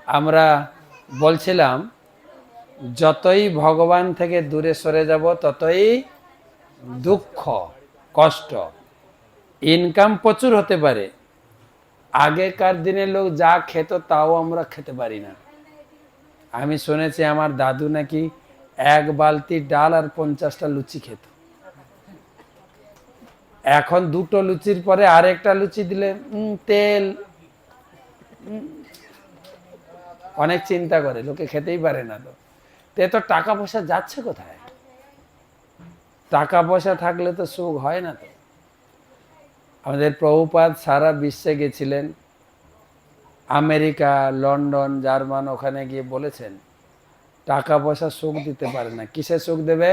আমরা বলছিলাম যতই ভগবান থেকে দূরে সরে যাব ততই দুঃখ কষ্ট। ইনকাম প্রচুর হতে পারে, আগেকার দিনের লোক যা খেত তাও আমরা খেতে পারি না। আমি শুনেছি আমার দাদু নাকি এক বালতি ডাল আর 50টা লুচি খেত। এখন দুটো লুচির পরে আরেকটা লুচি দিলে তেল, অনেক চিন্তা করে, লোকে খেতেই পারে না। তো তো টাকা পয়সা যাচ্ছে কোথায়? টাকা পয়সা থাকলে তো সুখ হয় না। তো আমাদের প্রভুপাদ সারা বিশ্বে গেছিলেন, আমেরিকা, লন্ডন, জার্মান, ওখানে গিয়ে বলেছেন টাকা পয়সা সুখ দিতে পারে না। কিসে সুখ দেবে?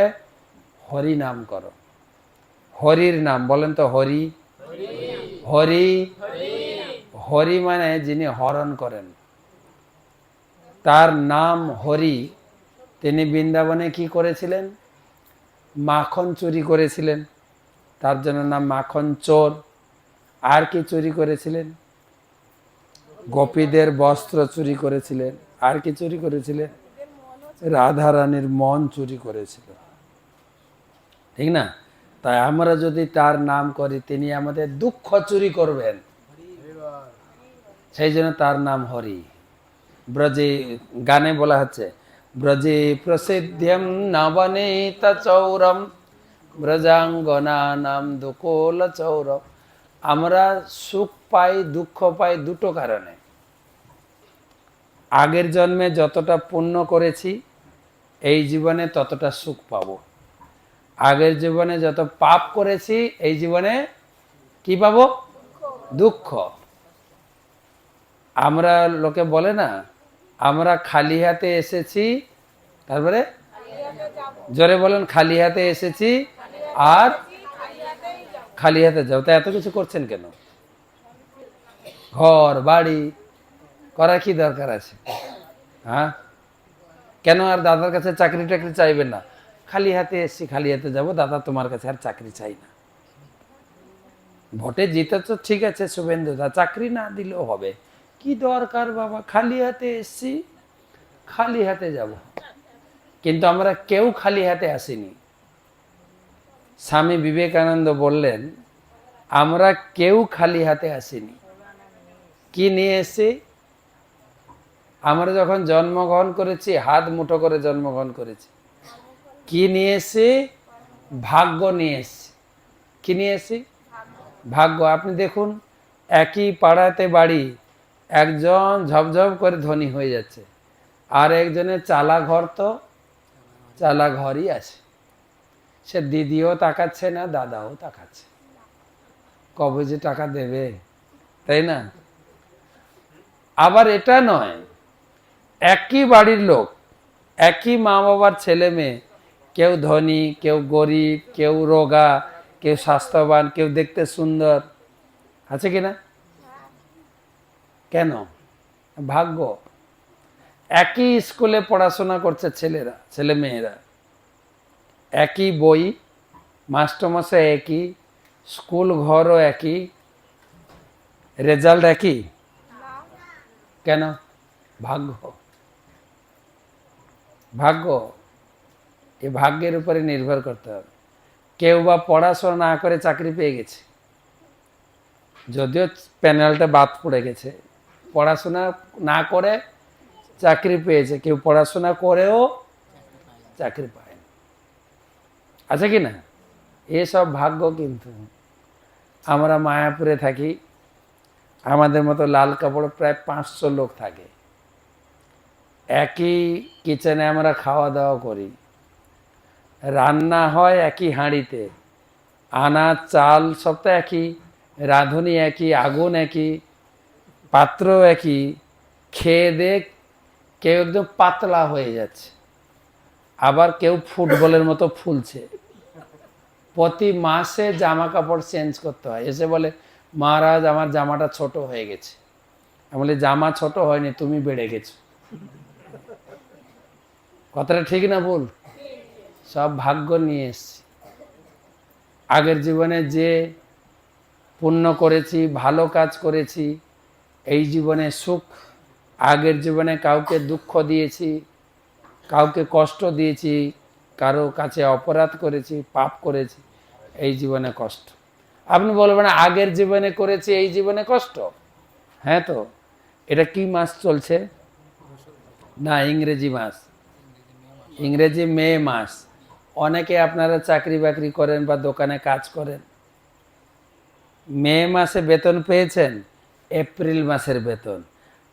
হরি নাম করো। হরির নাম বলেন তো, হরি। হরি হরি মানে যিনি হরণ করেন, তার নাম হরি। তিনি বৃন্দাবনে কি করেছিলেন? মাখন চুরি করেছিলেন, তার জন্য নাম মাখন চোর। আর কি চুরি করেছিলেন? গোপীদের বস্ত্র চুরি করেছিলেন। আর কি চুরি করেছিলেন? রাধা রানীর মন চুরি করেছিল, ঠিক না? তাই আমরা যদি তার নাম করি, তিনি আমাদের দুঃখ চুরি করবেন। সেই জন্য তার নাম হরি। ব্রজে গানে বলা হচ্ছে, ব্রজে প্রসিদ্ধম নবনীত চৌরম ব্রজাঙ্গনা নাম দুকোল চৌরম। আমরা সুখ পাই, দুঃখ পাই দুটো কারণে। আগের জন্মে যতটা পুণ্য করেছি এই জীবনে ততটা সুখ পাব। আগের জীবনে যত পাপ করেছি এই জীবনে কি পাবো? দুঃখ। আমরা লোকে বলে না, আমরা খালি হাতে এসেছি, তারপরে জোরে বলেন, খালি হাতে এসেছি আর খালি হাতে যাও। তা এত কিছু করছেন কেন? ঘর বাড়ি করার কি দরকার আছে? হ্যাঁ, কেন আর দাদার কাছে চাকরি টাকরি চাইবেন না? খালি হাতে এসছি, খালি হাতে যাবো, দাদা তোমার কাছে আর চাকরি চাই না। ভোটে জিতেছ ঠিক আছে শুভেন্দু দা, চাকরি না দিলেও হবে, কি দরকার বাবা, খালি হাতে এসছি, খালি হাতে যাব। কিন্তু আমরা কেউ খালি হাতে আসিনি। স্বামী বিবেকানন্দ বললেন, আমরা কেউ খালি হাতে আসিনি। কি নিয়ে এসছি? আমরা যখন জন্মগ্রহণ করেছি হাত মুঠো করে জন্মগ্রহণ করেছি। কি নিয়ে এসছি? ভাগ্য নিয়ে এসছি। কি নিয়ে এসছি? ভাগ্য। আপনি দেখুন, একই পাড়াতে বাড়ি, একজন ঝপঝপ করে ধনী হয়ে যাচ্ছে, আর একজনের চালা ঘর, তো চালা ঘরই আছে। সে দিদিও তাকাচ্ছে না, দাদাও তাকাচ্ছে, কবে যে টাকা দেবে, তাই না? আবার এটা নয়, একই বাড়ির লোক, একই মা বাবার ছেলে মেয়ে, কেউ ধনী, কেউ গরিব, কেউ রোগা, কেউ স্বাস্থ্যবান, কেউ দেখতে সুন্দর, আছে কিনা? কেন? ভাগ্য। একই স্কুলে পড়াশোনা করছে ছেলেরা, ছেলে মেয়েরা, একই বই, মাস্টারমশাই একই, স্কুল ঘরও একই, রেজাল্ট একই। কেন? ভাগ্য। ভাগ্য। এই ভাগ্যের উপরে নির্ভর করতে হবে। কেউ বা পড়াশোনা না করে চাকরি পেয়ে গেছে, যদিও প্যানেলটা বাদ পড়ে গেছে, পড়াশোনা না করে চাকরি পেয়েছে। কেউ পড়াশোনা করেও চাকরি পায়, আছে কি না? এসব ভাগ্য। কিন্তু আমরা মায়াপুরে থাকি, আমাদের মতো লাল কাপড় প্রায় 500 লোক থাকে, একই কিচেনে আমরা খাওয়া দাওয়া করি, রান্না হয় একই হাঁড়িতে, আনাজ চাল সব তো একই, রাঁধুনি একই, আগুন একই, পাত্র একই। খেয়ে দেখ কেউ একদম পাতলা হয়ে যাচ্ছে, আবার কেউ ফুটবলের মতো ফুলছে। প্রতি মাসে জামা কাপড় চেঞ্জ করতে হয়। এসে বলে, মহারাজ আমার জামাটা ছোট হয়ে গেছে। আমি বলি, জামা ছোট হয়নি, তুমি বেড়ে গেছো। কথাটা ঠিক না ভুল? সব ভাগ্য নিয়ে এসছি। আগের জীবনে যে পুণ্য করেছি, ভালো কাজ করেছি, এই জীবনে সুখ আগের জীবনে কাউকে দুঃখ দিয়েছি, কাউকে কষ্ট দিয়েছি, কারো কাছে অপরাধ করেছি, পাপ করেছি, এই জীবনে কষ্ট। আপনি বলবেন আগের জীবনে করেছি, এই জীবনে কষ্ট। হ্যাঁ, তো এটা কি মাস চলছে? না, ইংরেজি মাস, ইংরেজি মে মাস। অনেকে আপনারা চাকরি বাকরি করেন বা দোকানে কাজ করেন, মে মাসে বেতন পেয়েছেন, এপ্রিল মাসের বেতন।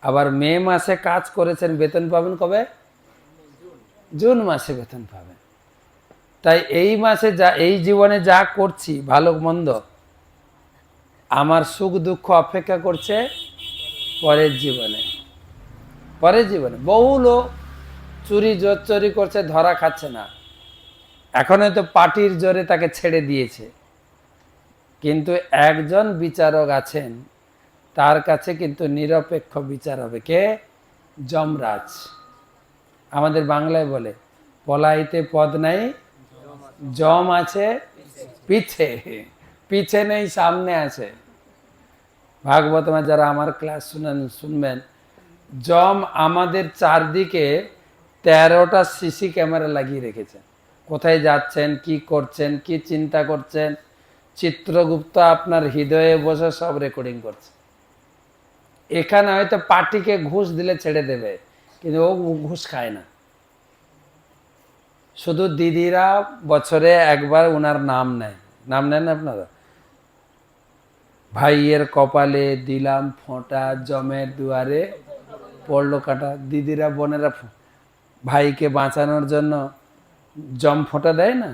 আবার মে মাসে কাজ করেছেন, বেতন পাবেন কবে? জুন মাসে বেতন পাবেন। তাই এই মাসে যা, এই জীবনে যা করছি ভালো মন্দ, আমার সুখ দুঃখ অপেক্ষা করছে পরের জীবনে। পরের জীবনে বহু লোক চুরি জোচ্চুরি করছে, ধরা খাচ্ছে না, এখন হয়তো পার্টির জোরে তাকে ছেড়ে দিয়েছে, কিন্তু একজন বিচারক আছেন, তার কাছে কিন্তু নিরপেক্ষ বিচার হবে। কে? যমরাজ। আমাদের বাংলায় বলে পলাইতে পদ নাই, জম আছে পিছে, পিছে নেই সামনে আছে। ভাগবতমে যারা আমার ক্লাস শুনবেন, যম আমাদের চারদিকে 13টা সিসি ক্যামেরা লাগিয়ে রেখেছেন। কোথায় যাচ্ছেন, কি করছেন, কি চিন্তা করছেন, চিত্রগুপ্ত আপনার হৃদয়ে বসে সব রেকর্ডিং করছে। এখানে হয়তো পার্টিকে ঘুষ দিলে ছেড়ে দেবে, কিন্তু ও ঘুষ খায় না। শুধু দিদিরা বছরে একবার ওনার নাম নেয়। নাম নেন আপনারা? ভাইয়ের কপালে দিলাম ফোঁটা, জমের দুয়ারে পড়লো কাটা। দিদিরা বোনেরা ভাইকে বাঁচানোর জন্য জম ফোঁটা দেয় না?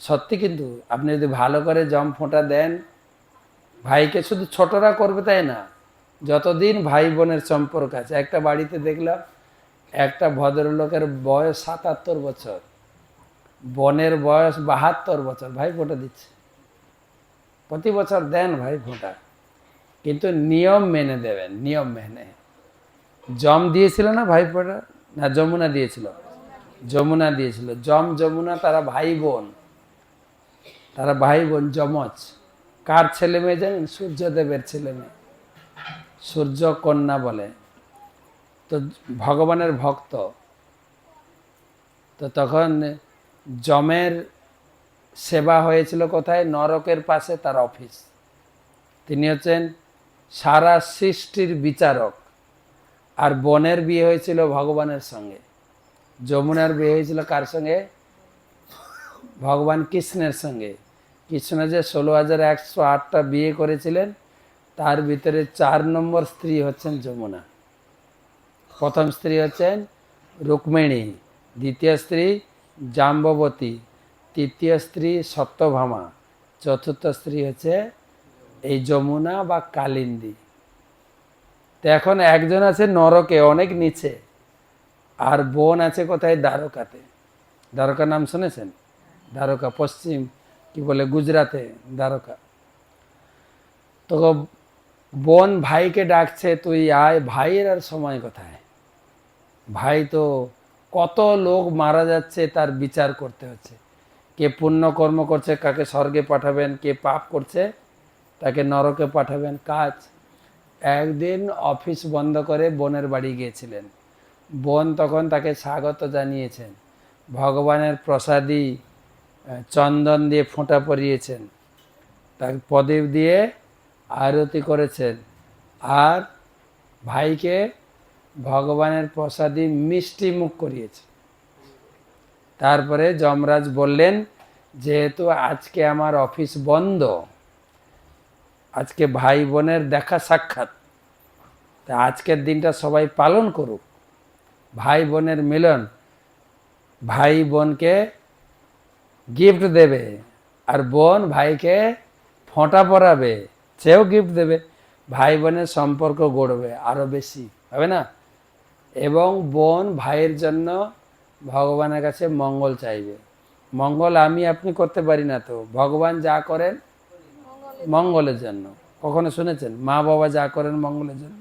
সত্যি, কিন্তু আপনি যদি ভালো করে জম ফোঁটা দেন ভাইকে, শুধু ছোটরা করবে তাই না, যতদিন ভাই বোনের সম্পর্ক আছে। একটা বাড়িতে দেখলাম একটা ভদ্রলোকের বয়স 77 বছর, বোনের বয়স 72 বছর, ভাই ফোঁটা দিচ্ছে। প্রতি বছর দেন ভাই ফোঁটা, কিন্তু নিয়ম মেনে দেবেন, নিয়ম মেনে। জম দিয়েছিল না ভাই ফোঁটা? না, যমুনা দিয়েছিল, যমুনা দিয়েছিল। জম যমুনা তারা ভাই বোন, তারা ভাই বোন যমজ। কার ছেলে মেয়ে জানেন? সূর্যদেবের ছেলে মেয়ে, সূর্য কন্যা বলে। তো ভগবানের ভক্ত, তো তখন যমের সেবা হয়েছিল কোথায়? নরকের পাশে তার অফিস। তিনি হচ্ছেন সারা সৃষ্টির বিচারক। আর বোনের বিয়ে হয়েছিল ভগবানের সঙ্গে, যমুনার বিয়ে হয়েছিল কার সঙ্গে? ভগবান কৃষ্ণের সঙ্গে। কৃষ্ণ যে 16,108টা বিয়ে করেছিলেন, তার ভিতরে 4 নম্বর স্ত্রী হচ্ছেন যমুনা। প্রথম স্ত্রী হচ্ছেন রুক্মিণী, দ্বিতীয় স্ত্রী জাম্ববতী, তৃতীয় স্ত্রী সত্যভামা, চতুর্থ স্ত্রী হচ্ছে এই যমুনা বা কালিন্দী। তো এখন একজন আছে নরকে, অনেক নিচে, আর বোন আছে কোথায়? দ্বারকাতে। দ্বারকা নাম শুনেছেন? দ্বারকা পশ্চিম, কি বলে, গুজরাতে দ্বারকা। তো বোন ভাইকে ডাকছে, তুই আয়। ভাইয়ের আর সময় কোথায়? ভাই তো কত লোক মারা যাচ্ছে, তার বিচার করতে হচ্ছে। কে পুণ্য কর্ম করছে, কাকে স্বর্গে পাঠাবেন, কে পাপ করছে তাকে নরকে পাঠাবেন। কাজ। একদিন অফিস বন্ধ করে বোনের বাড়ি গিয়েছিলেন। বোন তখন তাকে স্বাগত জানিয়েছেন, ভগবানের প্রসাদী চন্দন দিয়ে ফোঁটা পরিয়েছেন, তাকে প্রদীপ দিয়ে আরতি করেছেন, আর ভাইকে ভগবানের প্রসাদী মিষ্টি মুখ করিয়েছে। তারপরে যমরাজ বললেন, যেহেতু আজকে আমার অফিস বন্ধ, আজকে ভাই বোনের দেখা সাক্ষাৎ, তা আজকের দিনটা সবাই পালন করুক, ভাই বোনের মিলন। ভাই বোনকে গিফট দেবে, আর বোন ভাইকে ফোঁটা পরাবে, সেও গিফট দেবে। ভাই বোনের সম্পর্ক গড়বে আরো বেশি, হবে না? এবং বোন ভাইয়ের জন্য ভগবানের কাছে মঙ্গল চাইবে। মঙ্গল আমি আপনি করতে পারি না, তো ভগবান যা করেন মঙ্গলের জন্য। কখনো শুনেছেন মা বাবা যা করেন মঙ্গলের জন্য,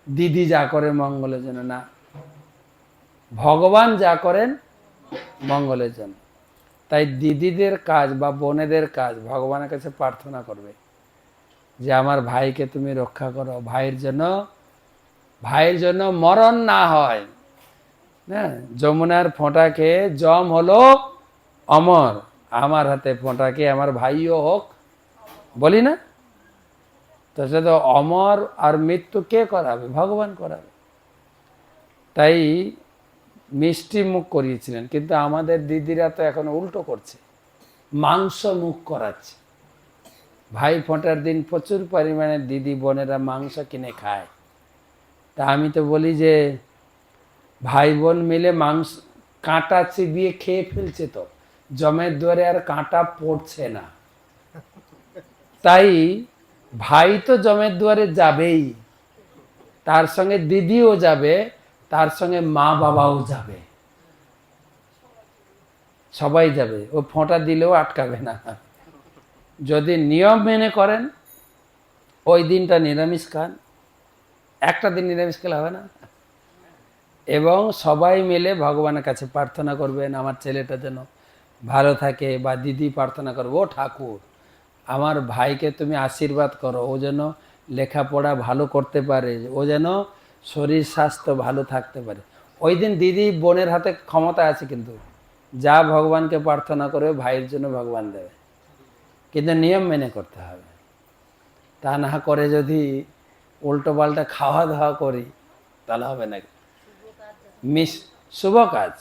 দিদি যা করে মঙ্গলের জন্য? না, ভগবান যা করেন মঙ্গলের জন্য। তাই দিদিদের কাজ বা বোনেদের কাজ ভগবানের কাছে প্রার্থনা করবে যে আমার ভাইকে তুমি রক্ষা করো, ভাইয়ের জন্য ভাইয়ের জন্য মরণ না হয়। হ্যাঁ, যমুনার ফোঁটা খেয়ে যম হলো অমর, আমার হাতে ফোঁটা খেয়ে আমার ভাইও হোক, বলি না? তো সে তো অমর, আর মৃত্যু কে করাবে? ভগবান করাবে। তাই মিষ্টি মুখ করিয়েছিলেন, কিন্তু আমাদের দিদিরা তো এখন উল্টো করছে, মাংস মুখ করাচ্ছে। ভাই ফোঁটার দিন প্রচুর পরিমাণে দিদি বোনেরা মাংস কিনে খায়। তা আমি তো বলি যে ভাই বোন মিলে মাংস কাঁটা চিবিয়ে খেয়ে ফেলছে, তো জমের দুয়ারে আর কাঁটা পড়ছে না। তাই ভাই তো জমের দুয়ারে যাবেই, তার সঙ্গে দিদিও যাবে, তার সঙ্গে মা বাবাও যাবে, সবাই যাবে। ও ফোঁটা দিলেও আটকাবে না। যদি নিয়ম মেনে করেন, ওই দিনটা নিরামিষ খান, একটা দিন নিরামিষ খেলে হবে না। এবং সবাই মিলে ভগবানের কাছে প্রার্থনা করবেন, আমার ছেলেটা যেন ভালো থাকে, বা দিদি প্রার্থনা করবো, ও ঠাকুর আমার ভাইকে তুমি আশীর্বাদ করো, ও যেন লেখাপড়া ভালো করতে পারে, ও যেন শরীর স্বাস্থ্য ভালো থাকতে পারে। ওই দিন দিদি বোনের হাতে ক্ষমতা আছে, কিন্তু যা ভগবানকে প্রার্থনা করে ভাইয়ের জন্য ভগবান দেবে, কিন্তু নিয়ম মেনে করতে হবে। তা না করে যদি উল্টো পাল্টা খাওয়া দাওয়া করি তাহলে হবে না। শুভ কাজ,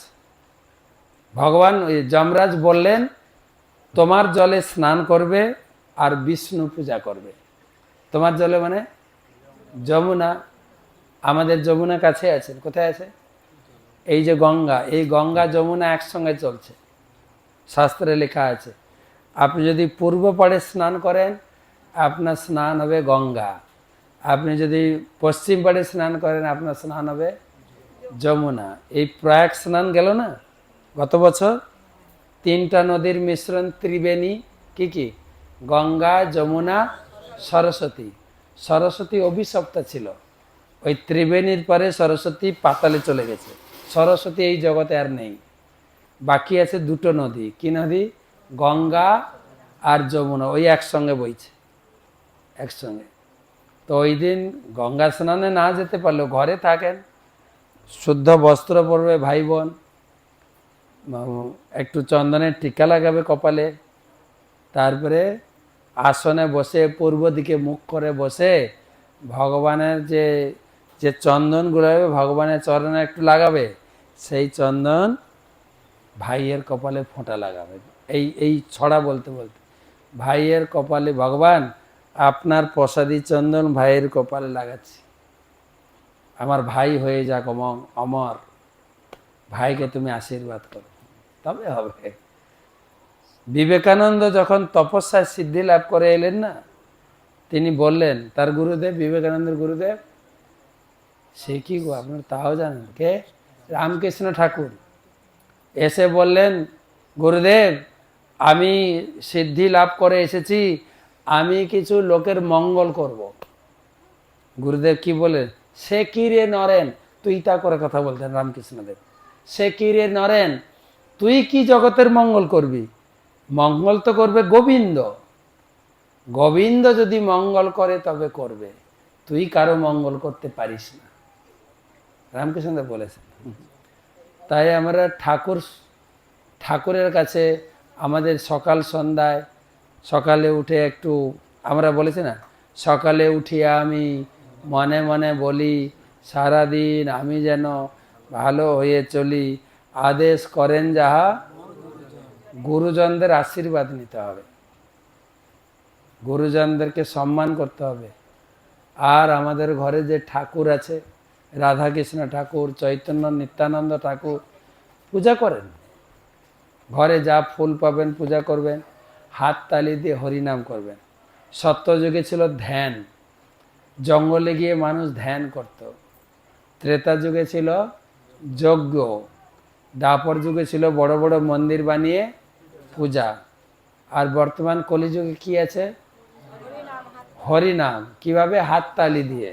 ভগবান যমরাজ বললেন তোমার জলে স্নান করবে আর বিষ্ণু পূজা করবে। তোমার জলে মানে যমুনা, আমাদের যমুনা কাছে আছে। কোথায় আছে? এই যে গঙ্গা, এই গঙ্গা যমুনা একসঙ্গে চলছে, শাস্ত্রে লেখা আছে। আপনি যদি পূর্ব পাড়ে স্নান করেন আপনার স্নান হবে গঙ্গা, আপনি যদি পশ্চিম পাড়ে স্নান করেন আপনার স্নান হবে যমুনা। এই প্রয়াগ স্নান গেল না গত বছর, তিনটা নদীর মিশ্রণ ত্রিবেণী, কি কি? গঙ্গা, যমুনা, সরস্বতী। সরস্বতী অভিশপ্তা ছিল, ওই ত্রিবেণীর পরে সরস্বতী পাতালে চলে গেছে, সরস্বতী এই জগতে আর নেই। বাকি আছে দুটো নদী, কি নদী? গঙ্গা আর যমুনা, ওই একসঙ্গে বইছে, একসঙ্গে। তো ওই দিন গঙ্গা স্নানে না যেতে পারলেও ঘরে থাকেন, শুদ্ধ বস্ত্র পরবে ভাই বোন, একটু চন্দনের টিকা লাগাবে কপালে, তারপরে আসনে বসে পূর্ব দিকে মুখ করে বসে ভগবানের যে যে চন্দন গুলাবে ভগবানের চরণে একটু লাগাবে, সেই চন্দন ভাইয়ের কপালে ফোঁটা লাগাবে। এই ছড়া বলতে বলতে ভাইয়ের কপালে, ভগবান আপনার প্রসাদী চন্দন ভাইয়ের কপালে লাগাচ্ছি, আমার ভাই হয়ে যাক অমর, ভাইকে তুমি আশীর্বাদ করো, তবে হবে। বিবেকানন্দ যখন তপস্যায় সিদ্ধি লাভ করে এলেন না, তিনি বললেন তার গুরুদেব, বিবেকানন্দের গুরুদেব, সে কি গো আপনার তাও জানেন, কে? রামকৃষ্ণ ঠাকুর এসে বললেন, গুরুদেব আমি সিদ্ধি লাভ করে এসেছি, আমি কিছু লোকের মঙ্গল করব। গুরুদেব কি বলে? সে কি রে নরেন, তুই তা করে কথা বলতেন রামকৃষ্ণদেব, সে কি রে নরেন, তুই কি জগতের মঙ্গল করবি? মঙ্গল তো করবে গোবিন্দ, গোবিন্দ যদি মঙ্গল করে তবে করবে, তুই কারো মঙ্গল করতে পারিস না, রামকৃষ্ণদেব বলেছেন। তাই আমরা ঠাকুরের কাছে আমাদের সকাল সন্ধ্যায়, সকালে উঠে একটু আমরা বলেছি না, সকালে উঠিয়া আমি মনে মনে বলি সারাদিন আমি যেন ভালো হয়ে চলি, আদেশ করেন যাহা, গুরুজনদের আশীর্বাদ নিতে হবে, গুরুজনদেরকে সম্মান করতে হবে। আর আমাদের ঘরে যে ঠাকুর আছে, রাধাকৃষ্ণ ঠাকুর, চৈতন্য নিত্যানন্দ ঠাকুর, পূজা করেন, ঘরে যা ফুল পাবেন পূজা করবেন, হাত তালি দিয়ে হরিনাম করবেন। সত্যযুগে ছিল ধ্যান, জঙ্গলে গিয়ে মানুষ ধ্যান করত। ত্রেতা যুগে ছিল যজ্ঞ, দ্বাপর যুগে ছিল বড় বড় মন্দির বানিয়ে পূজা, আর বর্তমান কলিযুগে কি আছে? হরিনাম। কিভাবে? হাত তালি দিয়ে।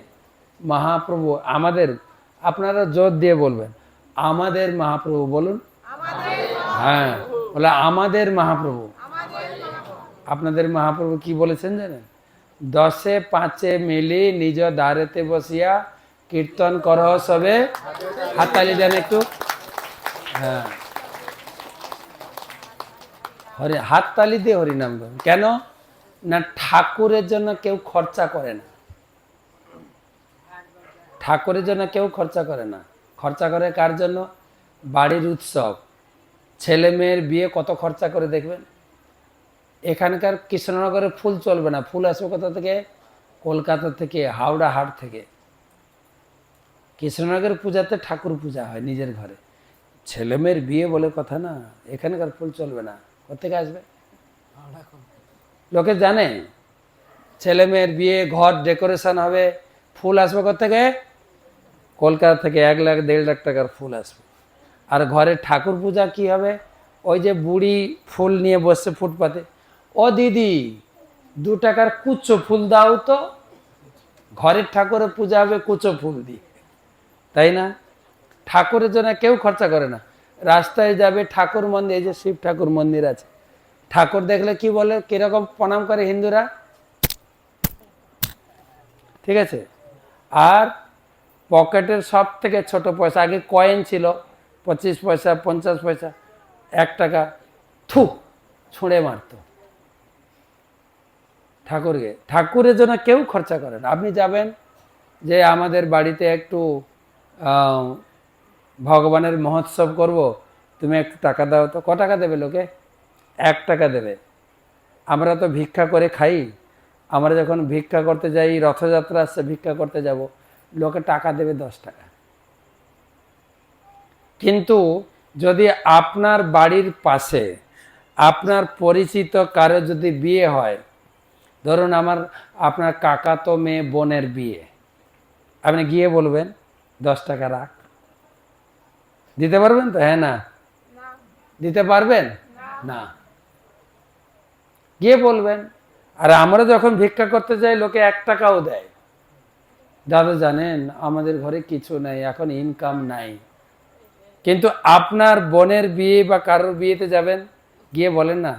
মহাপ্রভু আমাদের, আপনারা জোর দিয়ে বলবেন আমাদের মহাপ্রভু, বলুন হ্যাঁ, বলে আমাদের মহাপ্রভু। আপনাদের মহাপ্রভু কি বলেছেন জানেন? 10 5 মিলি নিজ দ্বারেতে বসিয়া কীর্তন করো সবে, হাততালি দেন একটু। হ্যাঁ, হাততালি দিয়ে হরিনাম করো। কেন না? ঠাকুরের জন্য কেউ খরচা করে না, ঠাকুরের জন্য কেউ খরচা করে না। খরচা করে কার জন্য? বাড়ির উৎসব, ছেলে মেয়ের বিয়ে কত খরচা করে দেখবেন। এখানকার কৃষ্ণনগরে ফুল চলবে না, ফুল আসবে কোথা থেকে? কলকাতা থেকে, হাওড়া হাট থেকে। কৃষ্ণনগরের পূজাতে ঠাকুর পূজা হয় নিজের ঘরে, ছেলে মেয়ের বিয়ে বলে কথা না, এখানকার ফুল চলবে না। কোথেকে আসবে? লোকে জানে ছেলে মেয়ের বিয়ে, ঘর ডেকোরেশন হবে, ফুল আসবে কোথেকে? কলকাতা থেকে 1 লাখ 1.5 লাখ টাকার ফুল আসবে। আর ঘরে ঠাকুর পূজা কি হবে? ওই যে বুড়ি ফুল নিয়ে বসছে ফুটপাতে, ও দিদি 2 টাকার কুচো ফুল দাও তো। ঘরের ঠাকুরের পূজা হবে কুচো ফুল দিয়ে, তাই না? ঠাকুরের জন্য কেউ খরচা করে না। রাস্তায় যাবে, ঠাকুর মন্দির, এই যে শিব ঠাকুর মন্দির আছে, ঠাকুর দেখলে কি বলে, কিরকম প্রণাম করে হিন্দুরা, ঠিক আছে? আর পকেটের সব থেকে ছোট পয়সা, আগে কয়েন ছিল 25 পয়সা 50 পয়সা 1 টাকা, থু ছুঁড়ে মারতো ঠাকুরকে। ঠাকুরের জন্য কেউ খরচা করে না। আপনি যাবেন যে আমাদের বাড়িতে একটু ভগবানের মহোৎসব করব, তুমি একটু টাকা দাও তো। ক টাকা দেবে লোকে? 1 টাকা দেবে। আমরা তো ভিক্ষা করে খাই, আমরা যখন ভিক্ষা করতে যাই, রথযাত্রা আসছে, ভিক্ষা করতে যাব, লোকে টাকা দেবে 10 টাকা। কিন্তু যদি আপনার বাড়ির পাশে আপনার পরিচিত কারো যদি বিয়ে হয়, ধরুন আপনার কাকাতো মেয়ে বোনের বিয়ে, আপনি গিয়ে বলবেন 10 টাকা রাখ, দিতে পারবেন তো? হ্যাঁ না? দিতে পারবেন না? গিয়ে বলবেন। আর আমরা যখন ভিক্ষা করতে যাই, লোকে 1 টাকাও দেয়। দাদা জানেন আমাদের ঘরে কিছু নাই, এখন ইনকাম নাই। কিন্তু আপনার বোনের বিয়ে বা কারোর বিয়েতে যাবেন, গিয়ে বলেন না,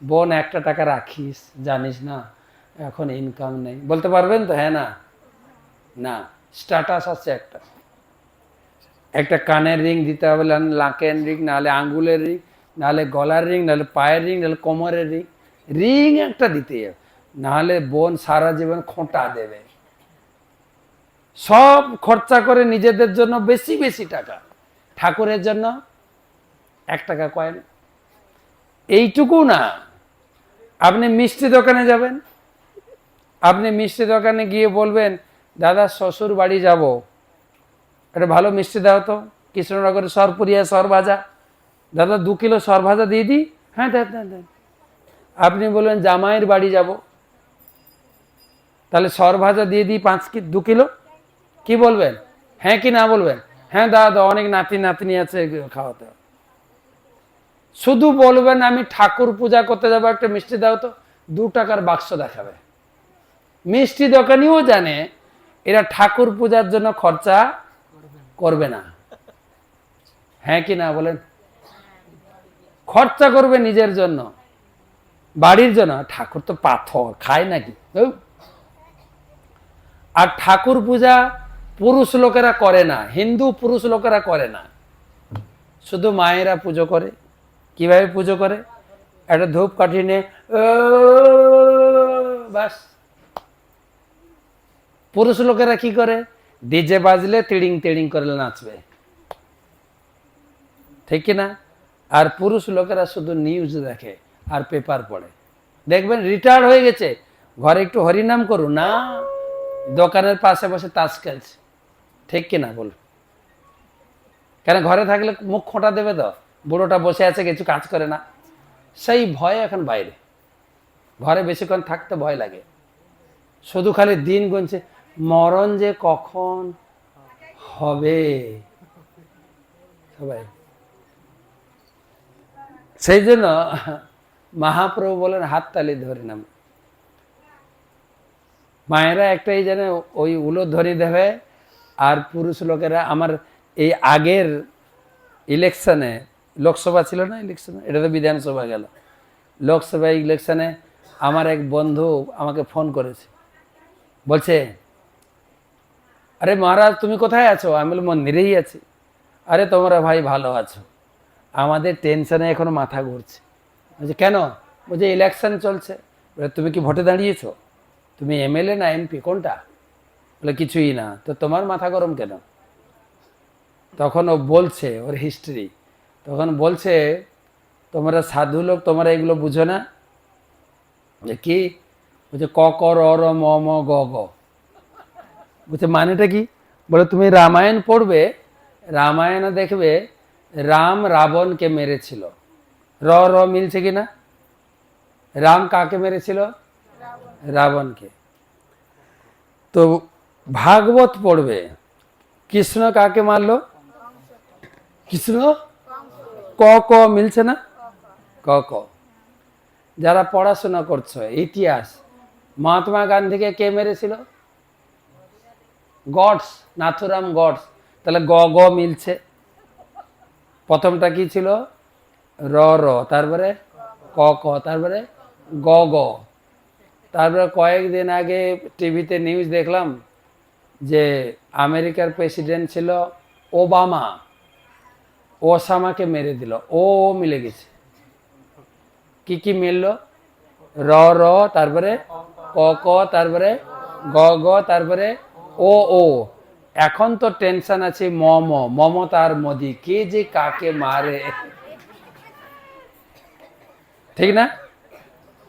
বোন 1 টাকা রাখিস, জানিস না এখন ইনকাম নেই। বলতে পারবেন তো? হ্যাঁ না? না। স্ট্যাটাস আছে একটা কানের রিং দিতে হবে, নাকের রিং, নাহলে আঙ্গুলের রিং, নাহলে গলার রিং, নাহলে পায়ের রিং, নাহলে কোমরের রিং। রিং একটা দিতে হবে, নাহলে বোন সারা জীবন খোঁটা দেবে। সব খরচা করে নিজেদের জন্য বেশি বেশি টাকা, ঠাকুরের জন্য 1 টাকা কয়েন। এইটুকু না, আপনি মিষ্টি দোকানে যাবেন, আপনি মিষ্টি দোকানে গিয়ে বলবেন, দাদা শ্বশুর বাড়ি যাব, একটা ভালো মিষ্টি দাও তো, কৃষ্ণনগরের সরপুরিয়া সরভাজা, দাদা 2 কিলো সরভাজা দিয়ে দিই। হ্যাঁ দেন দেন দেন। আপনি বলবেন জামাইয়ের বাড়ি যাব, তাহলে সরভাজা দিয়ে দিই 2 কিলো। কি বলবেন? হ্যাঁ কি না বলবেন? হ্যাঁ দাদা, অনেক নাতি নাতনি আছে, খাওয়াতে হবে। শুধু বলবেন আমি ঠাকুর পূজা করতে যাবো, একটা মিষ্টি দাও তো, 2 টাকার বাক্স দেখাবে। মিষ্টি দোকানিও জানে এরা ঠাকুর পূজার জন্য খরচা করবে না। হ্যাঁ কি না বলেন? খরচা করবে নিজের জন্য, বাড়ির জন্য। ঠাকুর তো পাথর, খায় নাকি? আর ঠাকুর পূজা পুরুষ লোকেরা করে না, হিন্দু পুরুষ লোকেরা করে না, শুধু মায়েরা পুজো করে। কিভাবে পুজো করে? একটা ধূপ কাঠি নিয়ে বাস। পুরুষ লোকেরা কি করে? ডিজে বাজলে তিড়িং তিড়িং করে নাচবে, ঠিক কিনা? আর পুরুষ লোকেরা শুধু নিউজ দেখে আর পেপার পড়ে। দেখবেন রিটায়ার্ড হয়ে গেছে, ঘরে একটু হরিনাম করুন না, দোকানের পাশে বসে তাস খেলছে, ঠিক কিনা বল? কেন? ঘরে থাকলে মুখ খোঁটা দেবে তো, বুড়োটা বসে আছে কিছু কাজ করে না, সেই ভয় এখন বাইরে। ঘরে বেশিক্ষণ থাকতে ভয় লাগে, শুধু খালি দিন গুনছে, মরণ যে কখন হবে সবাই। সেই জন্য মহাপ্রভু বলেন হাততালি ধরে নাম। মায়েরা একটাই জানে, ওই উলোধ্বনি দেবে। আর পুরুষ লোকেরা, আমার এই আগের ইলেকশনে, লোকসভা ছিল না ইলেকশনে, এটা তো বিধানসভা গেল, লোকসভা ইলেকশনে আমার এক বন্ধু আমাকে ফোন করেছে, বলছে আরে মহারাজ তুমি কোথায় আছো? আমি বলি মন্দিরেই আছি। আরে তোমরা ভাই ভালো আছো, আমাদের টেনশনে এখন মাথা ঘুরছে। বলছে কেন? বলছে ইলেকশন চলছে। বলে তুমি কি ভোটে দাঁড়িয়েছো? তুমি এমএলএ না এমপি কোনটা? বলে কিছুই না। তো তোমার মাথা গরম কেন? তখন ও বলছে ওর হিস্ট্রি, তখন বলছে তোমরা সাধু লোক, তোমরা এগুলো বুঝো না। যে কি? বলছে ক ক র র ম ম গ গ। বলছে মানেটা কি? বলে তুমি রামায়ণ পড়বে, রামায়ণে দেখবে রাম রাবণকে মেরেছিল। র র মিলছে কিনা? রাম কাকে মেরেছিল? রাবণকে। তো ভাগবত পড়বে, কৃষ্ণ কাকে মারলো? কৃষ্ণ। ক ক মিলছে না? ক ক। যারা পড়াশোনা করছো ইতিহাস, মহাত্মা গান্ধীকে কে মেরেছিল? গডস, নাথুরাম গডস। তাহলে গ গ মিলছে। প্রথমটা কি ছিল? র র, তারপরে ক ক, তারপরে গ গ। তারপরে কয়েকদিন আগে টিভিতে নিউজ দেখলাম যে আমেরিকার প্রেসিডেন্ট ছিল ওবামা, ওসামাকে মেরে দিল। ও মিলে গেছে। কি কি মিলল? র র, তারপরে ক ক, তারপরে গ গ, তারপরে ও ও। এখন তো টেনশন আছে মমতা আর মোদি, কে যে কাকে মারে। ঠিক না?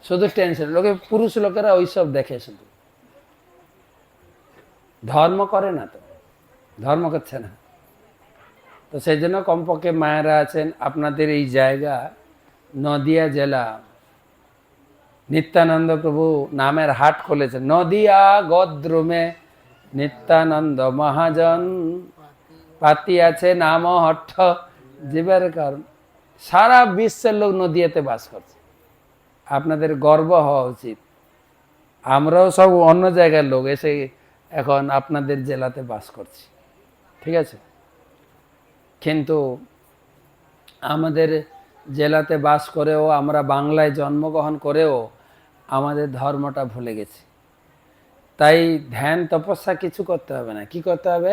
শুধু টেনশন। লোকে, পুরুষ লোকেরা ওইসব দেখে, শুধু ধর্ম করে না, তো ধর্ম করছে না। তো সেই জন্য কমপক্ষে মায়েরা আছেন আপনাদের এই জায়গা নদিয়া জেলা, নিত্যানন্দ প্রভু নামের হাট খুলেছেন। নদিয়া গদ্রুমে নিত্যানন্দ মহাজন, পাতি আছে নাম হট্ট জীবের কারণ। সারা বিশ্বের লোক নদিয়াতে বাস করছে। আপনাদের গর্ব হওয়া উচিত। আমরাও সব অন্য জায়গার লোক এসে এখন আপনাদের জেলাতে বাস করছি, ঠিক আছে? কিন্তু আমাদের জেলাতে বাস করেও, আমরা বাংলায় জন্মগ্রহণ করেও আমাদের ধর্মটা ভুলে গেছি। তাই ধ্যান তপস্যা কিছু করতে হবে না। কি করতে হবে?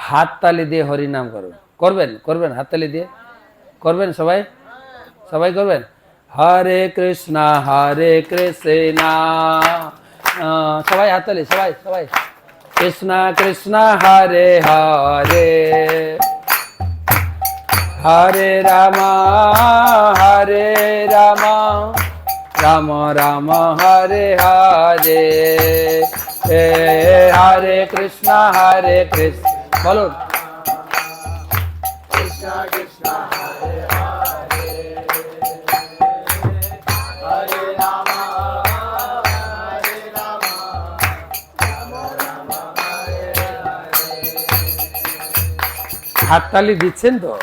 হাততালি দিয়ে হরিনাম করবেন। করবেন? করবেন? হাততালি দিয়ে করবেন? সবাই সবাই করবেন। হরে কৃষ্ণা হরে কৃষ্ণা, সবাই হাততালি, সবাই সবাই। কৃষ্ণ কৃষ্ণ হরে হরে, হরে রামা হরে রামা, রাম রাম হরে হরে, হরে কৃষ্ণ হরে কৃষ্ণ। বলুন কৃষ্ণ কৃষ্ণ হরে হরে, হরে রাম হরে রাম, রাম রাম হরে হরে। হাততালি দিচ্ছেন তো?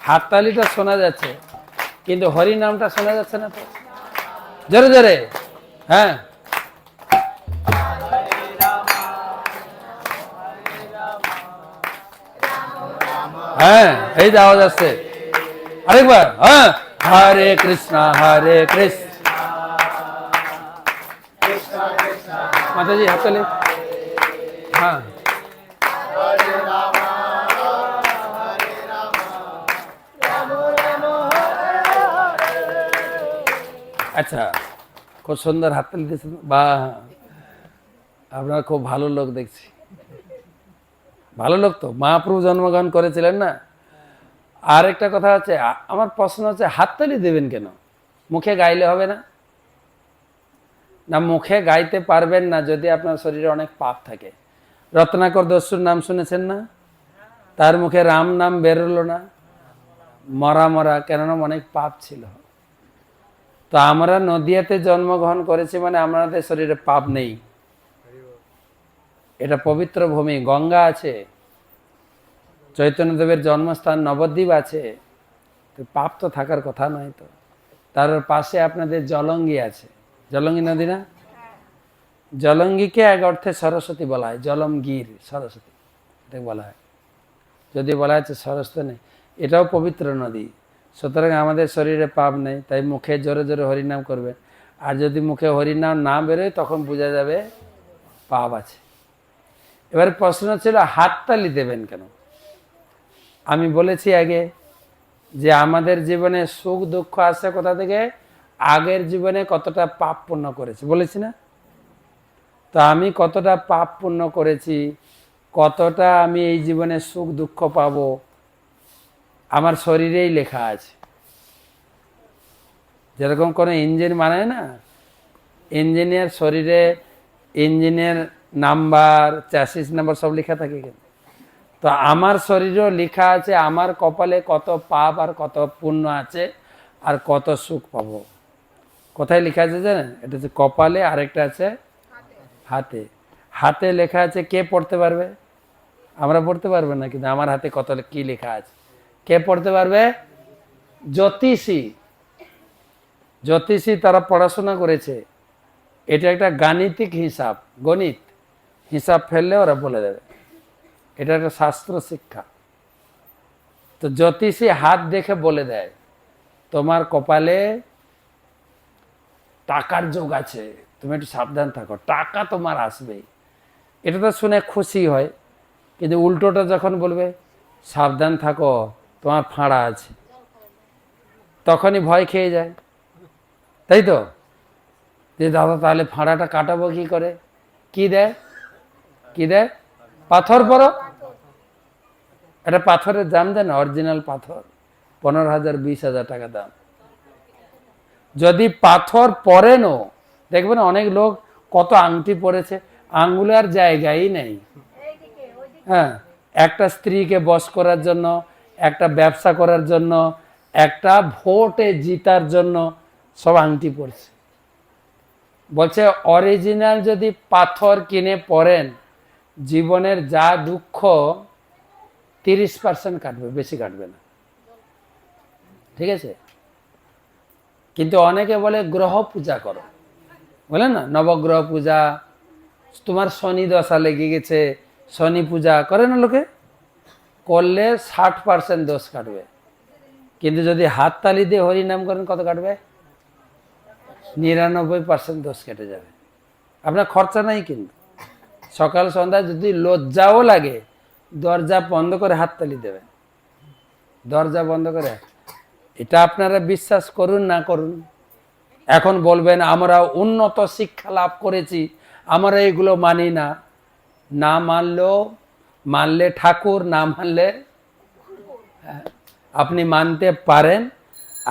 হাততালিটা শোনা যাচ্ছে, কিন্তু হরি নামটা শোনা যাচ্ছে না তো। জোরে জোরে, হ্যাঁ। হ্যাঁ, এই যে আওয়াজ আসছে। আরেকবার, হ্যাঁ। হরে কৃষ্ণ হরে কৃষ্ণ, মাতাজি হাততালি, হ্যাঁ। আচ্ছা, খুব সুন্দর হাততালি দিয়েছেন, বা আপনার খুব ভালো লোক দেখছি। ভালো লোক তো, মহাপ্রভু জন্মগ্রহণ করেছিলেন না। আর একটা কথা হচ্ছে, আমার প্রশ্ন হচ্ছে হাততালি দেবেন কেন? মুখে গাইলে হবে না? না, মুখে গাইতে পারবেন না যদি আপনার শরীরে অনেক পাপ থাকে। রত্নাকর দস্যুর নাম শুনেছেন না? তার মুখে রাম নাম বেরোলো না, মরা মরা, কেননা অনেক পাপ ছিল। তো আমরা নদিয়াতে জন্মগ্রহণ করেছি মানে আমাদের শরীরে পাপ নেই। এটা পবিত্র ভূমি, গঙ্গা আছে, চৈতন্যদেবের জন্মস্থান নবদ্বীপ আছে, তো পাপ তো থাকার কথা নয়। তো তার পাশে আপনাদের জলঙ্গি আছে, জলঙ্গি নদী না? জলঙ্গিকে এক অর্থে সরস্বতী বলা হয়, জলমগীর সরস্বতী এটা বলা হয়। যদি বলা হচ্ছে সরস্বতী নেই, এটাও পবিত্র নদী। সুতরাং আমাদের শরীরে পাপ নেই, তাই মুখে জোরে জোরে হরিনাম করবে। আর যদি মুখে হরিনাম না বেরোয় তখন বোঝা যাবে পাপ আছে। এবার প্রশ্ন ছিল হাততালি দেবেন কেন? আমি বলেছি আগে যে আমাদের জীবনে সুখ দুঃখ আসে কোথা থেকে? আগের জীবনে কতটা পাপ পুণ্য করেছি, বলেছি না? তো আমি কতটা পাপ পুণ্য করেছি, কতটা আমি এই জীবনে সুখ দুঃখ পাবো, আমার শরীরেই লেখা আছে। যেরকম কোনো ইঞ্জিন বানায় না, ইঞ্জিনিয়ার শরীরে ইঞ্জিনের নাম্বার, চ্যাসিস নাম্বার সব লেখা থাকে কেন? তো আমার শরীরেও লেখা আছে আমার কপালে কত পাপ আর কত পুণ্য আছে আর কত সুখ পাবো। কোথায় লেখা আছে জানেন? এটা হচ্ছে কপালে, আরেকটা আছে হাতে। হাতে লেখা আছে, কে পড়তে পারবে? আমরা পড়তে পারবে না, কিন্তু আমার হাতে কত কি লেখা আছে কে পড়তে পারবে? জ্যোতিষী। জ্যোতিষী তারা পড়াশোনা করেছে, এটা একটা গাণিতিক হিসাব, গণিত হিসাব ফেললে ওরা বলে দেবে, এটা একটা শাস্ত্র শিক্ষা। তো জ্যোতিষী হাত দেখে বলে দেয় তোমার কপালে টাকার যোগ আছে, তুমি একটু সাবধান থাকো, টাকা তোমার আসবেই। এটা তো শুনে খুশি হয়, কিন্তু উল্টোটা যখন বলবে সাবধান থাকো তোমার ফাঁড়া আছে, তখনই ভয় খেয়ে যায়, তাই তো? যে দাদা তাহলে ফাঁড়াটা কাটাবো কি করে? কি দেয়? কি দেয়? পাথর পরো। এটা পাথরের দাম দেন, অরিজিনাল পাথর 15,000 20,000 টাকা দাম। যদি পাথর পরেনও, দেখবেন অনেক লোক কত আংটি পরেছে, আঙ্গুলের জায়গাই নেই। হ্যাঁ, একটা স্ত্রীকে বশ করার জন্য, একটা ব্যবসা করার জন্য, একটা ভোটে জিতার জন্য সব আংটি পড়ছে। বলছে অরিজিনাল যদি পাথর কিনে পরেন, জীবনের যা দুঃখ 30% কাটবে, বেশি কাটবে না, ঠিক আছে? কিন্তু অনেকে বলে গ্রহ পূজা করো, বলে না নবগ্রহ পূজা, তোমার শনি দশা লেগে গেছে, শনি পূজা করে না লোকে, করলে 60% দোষ কাটবে। কিন্তু যদি হাততালি দিয়ে হরিনাম করেন, কত কাটবে? 99% দোষ কেটে যাবে। আপনার খরচা নাই, কিন্তু সকাল সন্ধ্যা যদি লজ্জাও লাগে দরজা বন্ধ করে হাততালি দেবেন, দরজা বন্ধ করে। এটা আপনারা বিশ্বাস করুন না করুন। এখন বলবেন আমরা উন্নত শিক্ষা লাভ করেছি, আমরা এগুলো মানি না। না মানলেও, মানলে ঠাকুর, না মানলে আপনি মানতে পারেন।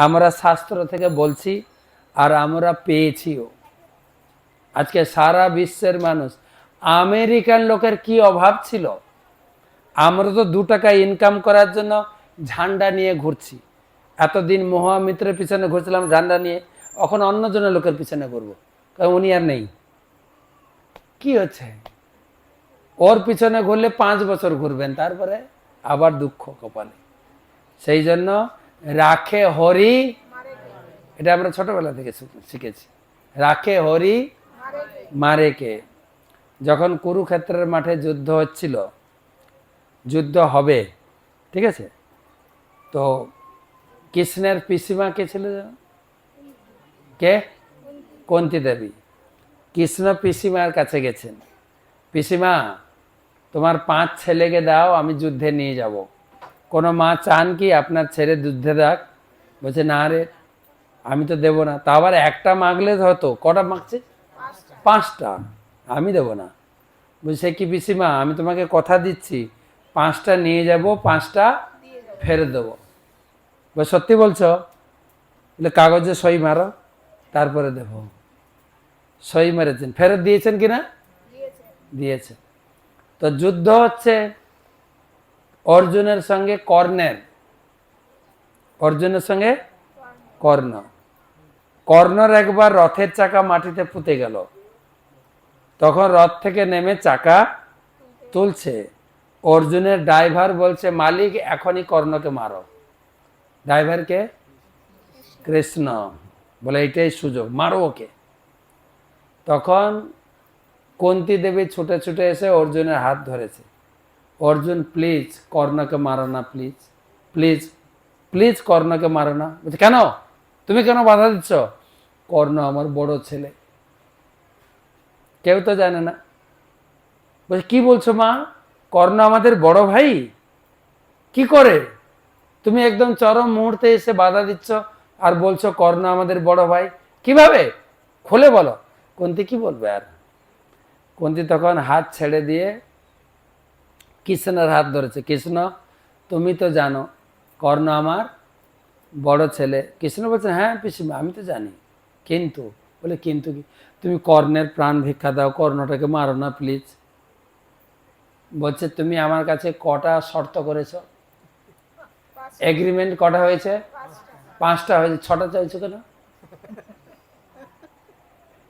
আমরা শাস্ত্র থেকে বলছি, আর আমরা পেয়েছিও। আজকে সারা বিশ্বের মানুষ, আমেরিকান লোকের কি অভাব ছিল, আমরা তো 2 টাকা ইনকাম করার জন্য ঝান্ডা নিয়ে ঘুরছি। এতদিন মহামিত্রের পিছনে ঘুরছিলাম ঝান্ডা নিয়ে, এখন অন্যজনের লোকের পিছনে ঘুরবো, কারণ উনি আর নেই। কি হচ্ছে? ওর পিছনে ঘুরলে 5 বছর ঘুরবেন, তারপরে আবার দুঃখ কপালে। সেই জন্য রাখে হরি, এটা আমরা ছোটবেলা থেকে শিখেছি, রাখে হরি মারে কে। যখন কুরুক্ষেত্রের মাঠে যুদ্ধ হচ্ছিল, যুদ্ধ হবে, ঠিক আছে, তো কৃষ্ণের পিসিমা কে ছিল জানো? কে? কুন্তী দেবী। কৃষ্ণ পিসিমার কাছে গেছেন, পিসিমা তোমার 5 ছেলেকে দাও, আমি যুদ্ধে নিয়ে যাব। কোনো মা চান কি আপনার ছেলে যুদ্ধে যাক? বলছে না রে, আমি তো দেবো না। তা আবার একটা মাগলে হতো, কটা মাগছে? 5টা। আমি দেবো না। বলছে কি পিসিমা, আমি তোমাকে কথা দিচ্ছি 5টা নিয়ে যাব, 5টা ফেরত দেবো। বলে সত্যি বলছো? বলে কাগজে সই মারো, তারপরে দেব। সই মেরেছেন, ফেরত দিয়েছেন কিনা? দিয়েছেন। তো যুদ্ধ হচ্ছে অর্জুনের সঙ্গে কর্ণের, অর্জুনের সঙ্গে কর্ণ। কর্ণর একবার রথের চাকা মাটিতে পুঁতে গেল, তখন রথ থেকে নেমে চাকা তুলছে। অর্জুনের ড্রাইভার বলছে মালিক এখনই কর্ণকে মারো। ড্রাইভারকে? কৃষ্ণ। বলে এটাই সুযোগ, মারো ওকে। তখন কুন্তী দেবী ছুটে ছুটে এসে অর্জুনের হাত ধরেছে। অর্জুন প্লিজ কর্ণকে মারো না, প্লিজ প্লিজ প্লিজ কর্ণকে মারো না। বলছে কেন? তুমি কেন বাধা দিচ্ছ? কর্ণ আমার বড় ছেলে, কেউ তো জানে না। বলছে কি বলছো মা, কর্ণ আমাদের বড় ভাই? কি করে? তুমি একদম চরম মুহূর্তে এসে বাধা দিচ্ছ আর বলছো কর্ণ আমাদের বড় ভাই, কিভাবে? খুলে বলো। কুন্তী কি বলবে আর? কুন্তী তখন হাত ছেড়ে দিয়ে কৃষ্ণের হাত ধরেছে। কৃষ্ণ, তুমি তো জানো কর্ণ আমার বড় ছেলে। কৃষ্ণ বলছে, হ্যাঁ পিসিমা আমি তো জানি, কিন্তু বলে কিন্তু কি? তুমি কর্ণের প্রাণ ভিক্ষা দাও, কর্ণটাকে মারো না প্লিজ। বলছে তুমি আমার কাছে কটা শর্ত করেছো? এগ্রিমেন্ট কটা হয়েছে? 5টা হয়েছে, 6টা চাইছো কেন?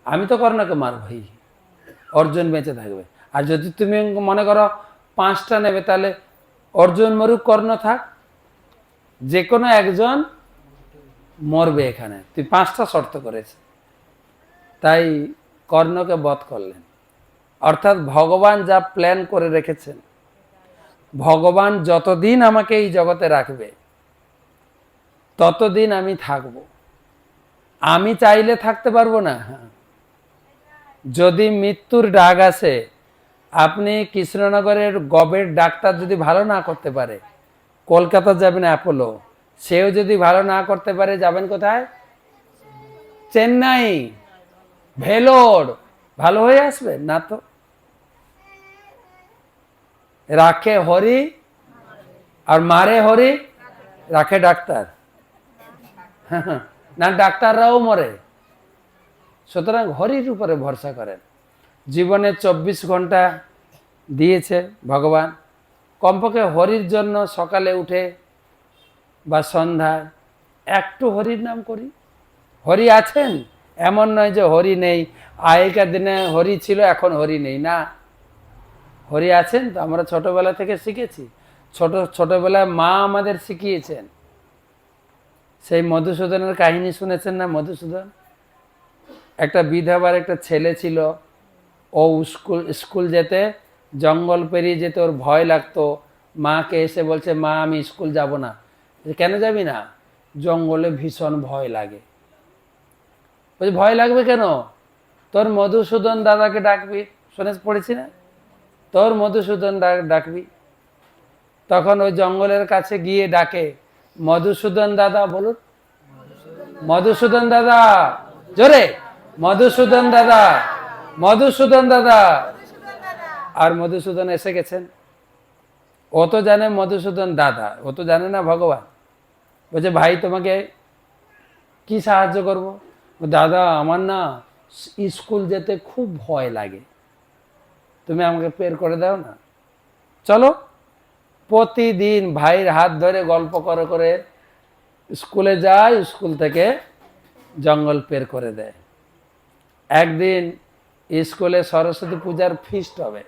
আমি তো কর্ণকে মারবই, অর্জুন বেঁচে থাকবে। আর যদি তুমি মনে করো 5টা নেবে, তাহলে অর্জুন মরুক কর্ণ থাক, যে কোনো একজন মরবে এখানে। তুই 5টা শর্ত করেছে, তাই কর্ণকে বধ করলেন। অর্থাৎ ভগবান যা প্ল্যান করে রেখেছেন, ভগবান যতদিন আমাকে এই জগতে রাখবে ততদিন আমি থাকব। আমি চাইলে থাকতে পারবো না। যদি মৃত্যুর ডাক আসে, আপনি কৃষ্ণনগরের গবের ডাক্তার যদি ভালো না করতে পারে, কলকাতা যাবেন অ্যাপোলো, সেও যদি ভালো না করতে পারে, যাবেন কোথায়? চেন্নাই, ভেলোর। ভালো হয়ে আসবে না তো। রাখে হরি আর মারে হরি, রাখে ডাক্তার না, ডাক্তাররাও মরে। সুতরাং হরির উপরে ভরসা করেন। জীবনে 24 ঘন্টা দিয়েছে ভগবান, কমপক্ষে হরির জন্য সকালে উঠে বা সন্ধ্যায় একটু হরির নাম করি। হরি আছেন, এমন নয় যে হরি নেই। আগেকার দিনে হরি ছিল, এখন হরি নেই, না, হরি আছেন। তো আমরা ছোটবেলা থেকে শিখেছি, ছোটবেলায় মা আমাদের শিখিয়েছেন। সেই মধুসূদনের কাহিনী শুনেছেন না? মধুসূদন একটা বিধবার একটা ছেলে ছিল। ও স্কুল যেতে জঙ্গল পেরিয়ে যেতে ওর ভয় লাগতো। মাকে এসে বলছে, মা আমি স্কুল যাব না। কেন যাবি না? জঙ্গলে ভীষণ ভয় লাগে। বলছে ভয় লাগবে কেন? তোর মধুসূদন দাদাকে ডাকবি। শুনে পড়েছি না? তোর মধুসূদন ডাকবি। তখন ওই জঙ্গলের কাছে গিয়ে ডাকে, মধুসূদন দাদা বলুন, মধুসূদন দাদা, জোরে, মধুসূদন দাদা, মধুসূদন দাদা। আর মধুসূদন এসে গেছেন। ও তো জানে মধুসূদন দাদা, ও তো জানে না ভগবান। বলছে ভাই তোমাকে কি সাহায্য করব? দাদা আমার না স্কুল যেতে খুব ভয় লাগে, তুমি আমাকে বের করে দাও না। চলো। প্রতিদিন ভাইয়ের হাত ধরে গল্প করে করে স্কুলে যায়, স্কুল থেকে জঙ্গল বের করে দেয়। একদিন স্কুলে সরস্বতী পূজার ফিস্ট হবে।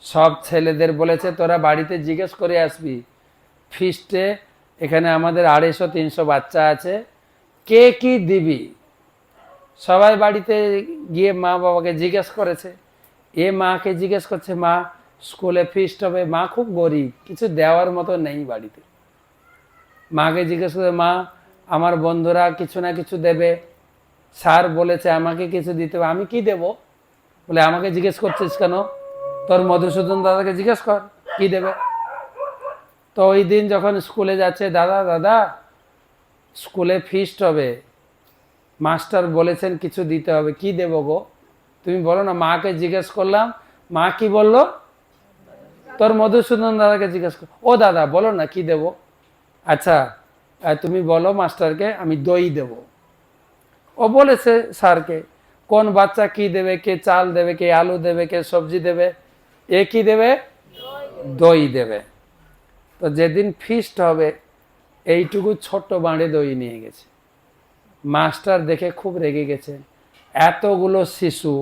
সব ছেলেদের বলেছে তোরা বাড়িতে জিজ্ঞেস করে আসবি, ফিস্টে এখানে আমাদের 250-300 বাচ্চা আছে, কে কি দিবি। সবাই বাড়িতে গিয়ে মা বাবাকে জিজ্ঞেস করেছে। এ মাকে জিজ্ঞেস করছে, মা স্কুলে ফিস্ট হবে, মা খুব গরিব, কিছু দেওয়ার মতো নেই বাড়িতে। মাকে জিজ্ঞেস করে, মা আমার বন্ধুরা কিছু না কিছু দেবে, স্যার বলেছে আমাকে কিছু দিতে হবে, আমি কি দেব? বলে আমাকে জিজ্ঞেস করছিস কেন? তোর মধুসূদন দাদাকে জিজ্ঞেস কর কি দেবে। তো ওই দিন যখন স্কুলে যাচ্ছে, দাদা দাদা স্কুলে ফিস্ট হবে, মাস্টার বলেছেন কিছু দিতে হবে, কি দেব গো? তুমি বলো না। মাকে জিজ্ঞেস করলাম, মা কি বললো? তোর মধুসূদন দাদাকে জিজ্ঞেস কর। ও দাদা বলো না কি দেব? আচ্ছা তুমি বলো মাস্টারকে, আমি দই দেব। ও বলেছে স্যারকে কোন বাচ্চা কি দেবে, কে চাল দেবে, কে আলু দেবে, কে সবজি দেবে, এ কি দেবে? দই দেবে। তো যেদিন ফিস্ট হবে, এইটুকু ছোট্ট বাঁড়ে দই নিয়ে গেছে। মাস্টার দেখে খুব রেগে গেছে, এতগুলো শিশু,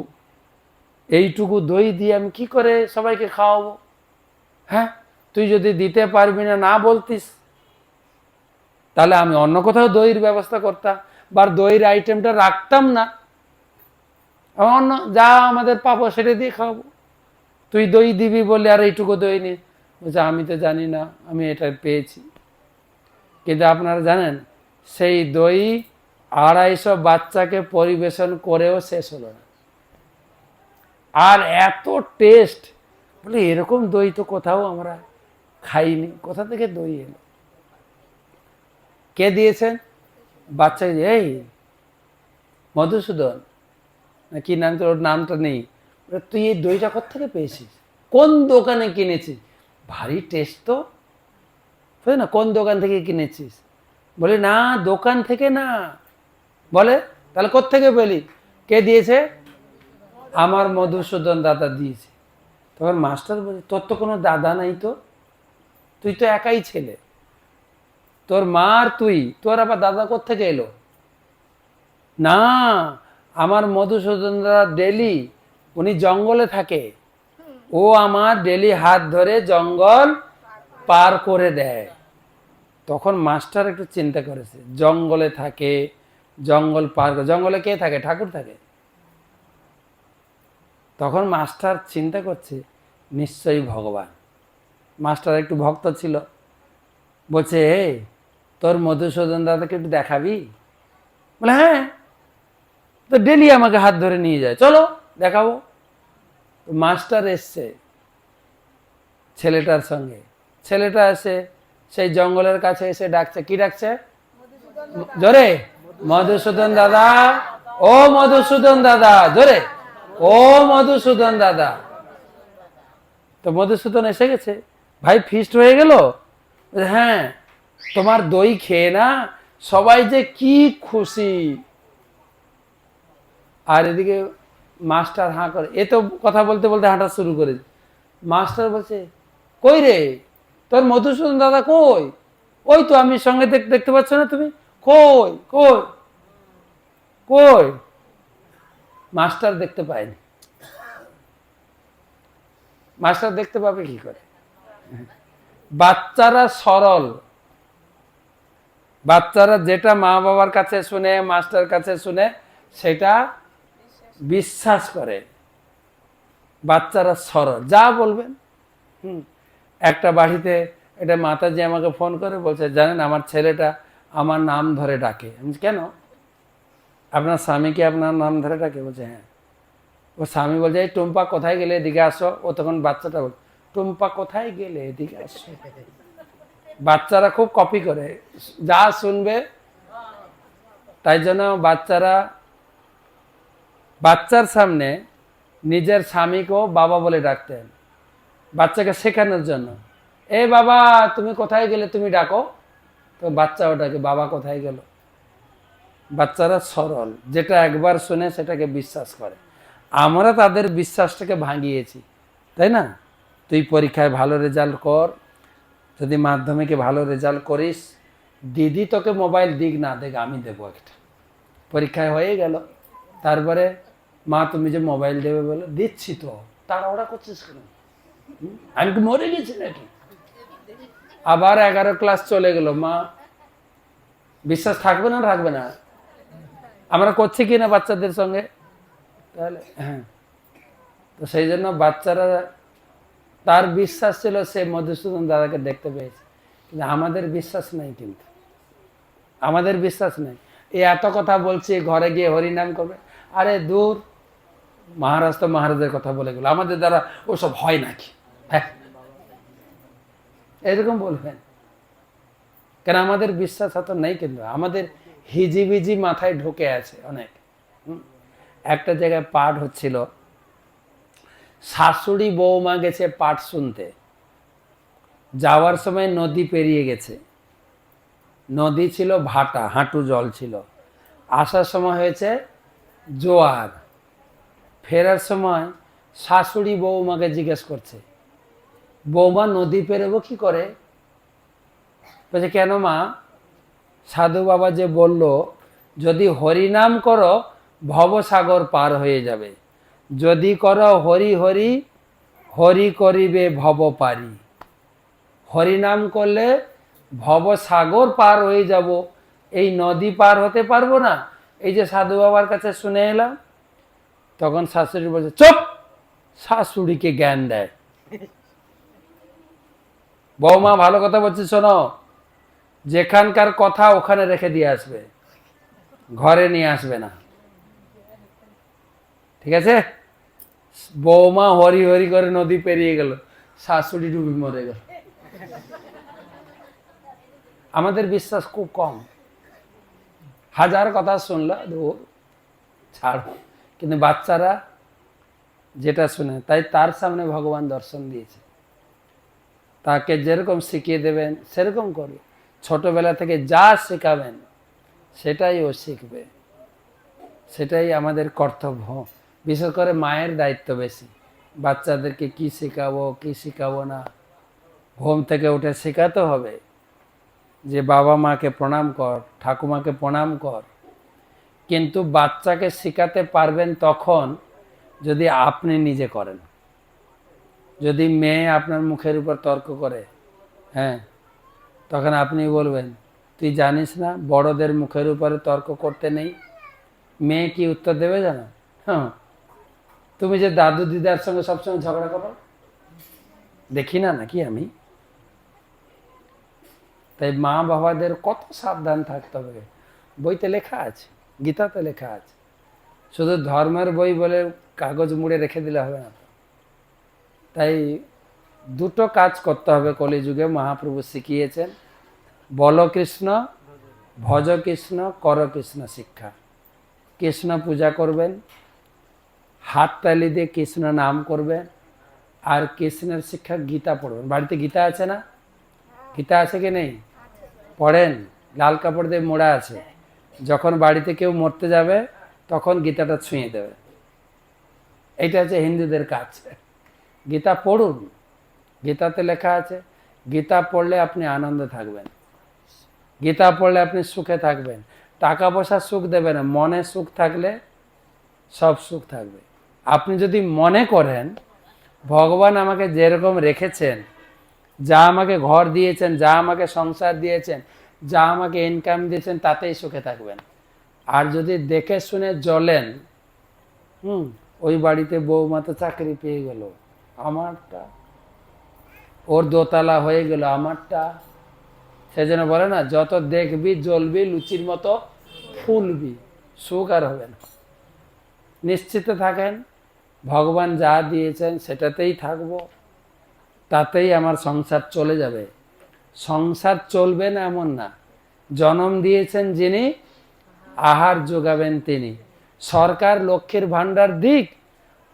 এইটুকু দই দিয়ে আমি কি করে সবাইকে খাওয়াবো? হ্যাঁ, তুই যদি দিতে পারবি না, না বলতিস, তাহলে আমি অন্য কোথাও দইয়ের ব্যবস্থা করতাম, বা দইয়ের আইটেমটা রাখতাম না, অন্য যা আমাদের পাবো সেটা দিয়ে খাওয়াবো। তুই দই দিবি বলে আর এইটুকু দই নিয়ে বলছে, আমি তো জানি না, আমি এটা পেয়েছি। কিন্তু আপনারা জানেন, সেই দই 250 বাচ্চাকে পরিবেশন করেও শেষ হলো না। আর এত টেস্ট, বলে এরকম দই তো কোথাও আমরা খাইনি, কোথা থেকে দই এলো? কে দিয়েছেন? বাচ্চা, এই মধুসূদন না কি নাম, ওর নামটা নেই, তুই এই দইটা কোথা থেকে পেয়েছিস, কোন দোকানে কিনেছিস, ভারী টেস্ট তো, না কোন দোকান থেকে কিনেছিস? বলে না দোকান থেকে না। বলে তাহলে কোত্থেকে পেলি? কে দিয়েছে? আমার মধুসূদন দাদা দিয়েছে। তখন মাস্টার বলে, তোর তো কোনো দাদা নাই, তো তুই তো একাই ছেলে, তোর মা আর তুই, তোর আবার দাদা কোত্থেকে এলো? না, আমার মধুসূদন দাদা ডেলি, উনি জঙ্গলে থাকে, ও আমার ডেলি হাত ধরে জঙ্গল পার করে দেয়। তখন মাস্টার একটু চিন্তা করেছে, জঙ্গলে থাকে, জঙ্গল পার করে, জঙ্গলে কে থাকে? ঠাকুর থাকে। তখন মাস্টার চিন্তা করছে নিশ্চয়ই ভগবান। মাস্টার একটু ভক্ত ছিল, বলছে তোর মধুসূদন দাদাকে একটু দেখাবি? বলে হ্যাঁ, তো ডেলি আমাকে হাত ধরে নিয়ে যায়, চলো দেখাবো। মাস্টার এসছে ছেলেটার সঙ্গে, ছেলেটা এসে সেই জঙ্গলের কাছে এসে ডাকছে, কি ডাকছে জোরে? মধুসূদন দাদা, ও মধুসূদন দাদা, জোরে, ও মধুসূদন দাদা। তো মধুসূদন এসে গেছে, ভাই ফিস্ট হয়ে গেল? হ্যাঁ, তোমার দই খেয়ে না সবাই যে কি খুশি। আর এদিকে মাস্টার হাঁ করে, এ তো কথা বলতে বলতে হাঁটা শুরু করে। মাস্টার বলছে, কই রে তোর মধুসূদন দাদা কই? ওই তো আমি সঙ্গে দেখতে পাচ্ছ না তুমি, কই কই কই? মাস্টার দেখতে পায়নি। মাস্টার দেখতে পাবে কি করে? বাচ্চারা সরল, বাচ্চারা যেটা মা বাবার কাছে শুনে, মাস্টার কাছে শুনে, সেটা বিশ্বাস করে। বাচ্চারা সরল, যা বলবেন। একটা বাড়িতে এটা মাতাজি আমাকে ফোন করে বলছে, জানেন আমার ছেলেটা আমার নাম ধরে ডাকে। আমি কেন? আপনার স্বামীকে আপনার নাম ধরে ডাকে? বলছে হ্যাঁ। ও স্বামী বলছে, এই টুম্পা কোথায় গেলে, এদিকে আসো। ও তখন বাচ্চাটা বল, টুম্পা কোথায় গেলে, এদিকে আসো। বাচ্চারা খুব কপি করে, যা শুনবে। তাই জন্য বাচ্চারা, বাচ্চার সামনে নিজের স্বামীকেও বাবা বলে ডাকতেন, বাচ্চাকে শেখানোর জন্য। এ বাবা তুমি কোথায় গেলে, তুমি ডাকো। তো বাচ্চা ওটাকে বাবা কোথায় গেল। বাচ্চারা সরল, যেটা একবার শুনে সেটাকে বিশ্বাস করে। আমরা তাদের বিশ্বাসটাকে ভাঙিয়েছি, তাই না? তুই পরীক্ষায় ভালো রেজাল্ট কর, যদি মাধ্যমিকে ভালো রেজাল্ট করিস, দিদি তোকে মোবাইল দিক না দেখ, আমি দেবো একটা। পরীক্ষায় হয়ে গেল, তারপরে মা তুমি যে মোবাইল দেবে বলে, দিচ্ছি তো, তাড়াহুড়া করছিস কেন? আমি কি মরে গেছি নাকি? আবার 11 ক্লাস চলে গেল, মা বিশ্বাস থাকবে না, থাকবে না? আমরা করছি কিনা বাচ্চাদের সঙ্গে? তাহলে হ্যাঁ, তো সেই জন্য বাচ্চারা, তার বিশ্বাস ছিল সে মধুসূদন দাদাকে দেখতে পেয়েছে, কিন্তু আমাদের বিশ্বাস নেই। কিন্তু আমাদের বিশ্বাস নেই। এই এত কথা বলছি, ঘরে গিয়ে হরিনাম করবে, আরে দূর, মহারাজ তো মহারাজের কথা বলে গেল, আমাদের দ্বারা ওসব হয় নাকি? হ্যাঁ, এরকম বলবেন কেন? আমাদের বিশ্বাস এত নেই, কিন্তু আমাদের হিজিবিজি মাথায় ঢুকে আছে অনেক। একটা জায়গায় পাঠ হচ্ছিল, শাশুড়ি বৌমা গেছে পাঠ শুনতে, যাওয়ার সময় নদী পেরিয়ে গেছে, নদী ছিল ভাটা, হাঁটু জল ছিল। আসার সময় হয়েছে জোয়ার, ফেরার সময় শাশুড়ি বৌমাকে জিজ্ঞেস করছে, বৌমা নদী পেরোবো কি করে? বলছে কেন মা? সাধু বাবা যে বলল, যদি হরিনাম করো ভবসাগর পার হয়ে যাবে, যদি করো হরি হরি, হরি করিবে ভব পারি। হরিনাম করলে ভবসাগর পার হয়ে যাব, এই নদী পার হতে পারবো না, এই যে সাধু বাবার কাছে শুনে এলাম। তখন শাশুড়ি বলছে, চুপ! শাশুড়িকে জ্ঞান দেয়। বৌমা ভালো কথা বলছি, শোনো, যেখানকার কথা ওখানে রেখে দিয়ে আসবে, ঘরে নিয়ে আসবে না, ঠিক আছে? বৌমা হরি হরি করে নদী পেরিয়ে গেল, শাশুড়ি ডুবি মরে গেল। আমাদের বিশ্বাস খুব কম, হাজার কথা শুনলো দূর ছাড়, কিন্তু বাচ্চারা যেটা শুনে তাই তার সামনে ভগবান দর্শন দিয়েছে। তাকে যেরকম শিখিয়ে দেবেন সেরকম করবে, ছোটবেলা থেকে যা শেখাবেন সেটাই ও শিখবে, সেটাই আমাদের কর্তব্য। বিশেষ করে মায়ের দায়িত্ব বেশি, বাচ্চাদেরকে কি শেখাবো কি শেখাবো না। ঘুম থেকে উঠে শেখাতে হবে যে বাবা মাকে প্রণাম কর, ঠাকুমাকে প্রণাম কর, কিন্তু বাচ্চাকে শেখাতে পারবেন তখন যদি আপনি নিজে করেন। যদি মেয়ে আপনার মুখের উপর তর্ক করে, হ্যাঁ, তখন আপনি বলবেন তুই জানিস না বড়দের মুখের উপরে তর্ক করতে নেই। মেয়ে কি উত্তর দেবে জানো? হ্যাঁ, তুমি যে দাদু দিদার সঙ্গে সবসময় ঝগড়া করো, দেখি না নাকি আমি? তাই মা বাবাদের কত সাবধান থাকতে হবে। বইতে লেখা আছে, গীতাতে লেখা আছে, শুধু ধর্মের বই বলে কাগজ মুড়ে রেখে দিলে হবে না। তাই দুটো কাজ করতে হবে কলিযুগে, মহাপ্রভু শিখিয়েছেন, বল কৃষ্ণ, ভজ কৃষ্ণ, কর কৃষ্ণ শিক্ষা। কৃষ্ণ পূজা করবেন, হাততালি দিয়ে কৃষ্ণ নাম করবেন, আর কৃষ্ণের শিক্ষা গীতা পড়বেন। বাড়িতে গীতা আছে না? গীতা আছে কি নেই? পড়েন, লাল কাপড় দিয়ে মোড়া আছে। যখন বাড়িতে কেউ মরতে যাবে তখন গীতাটা ছুঁয়ে দেবে। এইটা হচ্ছে হিন্দুদের কাজ। গীতা পড়ুন, গীতাতে লেখা আছে, গীতা পড়লে আপনি আনন্দে থাকবেন, গীতা পড়লে আপনি সুখে থাকবেন। টাকা পয়সা সুখ দেবে না, মনে সুখ থাকলে সব সুখ থাকবে। আপনি যদি মনে করেন ভগবান আমাকে যেরকম রেখেছেন, যা আমাকে ঘর দিয়েছেন, যা আমাকে সংসার দিয়েছেন, যা আমাকে ইনকাম দিয়েছেন, তাতেই সুখে থাকবেন। আর যদি দেখে শুনে জ্বলেন, ওই বাড়িতে বৌমা তো চাকরি পেয়ে গেল, আমারটা, ওর দোতলা হয়ে গেল, আমারটা। সেজন্য বলে না, যত দেখবি জ্বলবি, লুচির মতো ফুলবি, সুখ আর হবে না। নিশ্চিত থাকেন ভগবান যা দিয়েছেন সেটাতেই থাকবো, তাতেই আমার সংসার চলে যাবে। সংসার চলবে না এমন না, জন্ম দিয়েছেন যিনি, আহার যোগাবেন তিনি। সরকার লক্ষ্মীর ভান্ডার দিক,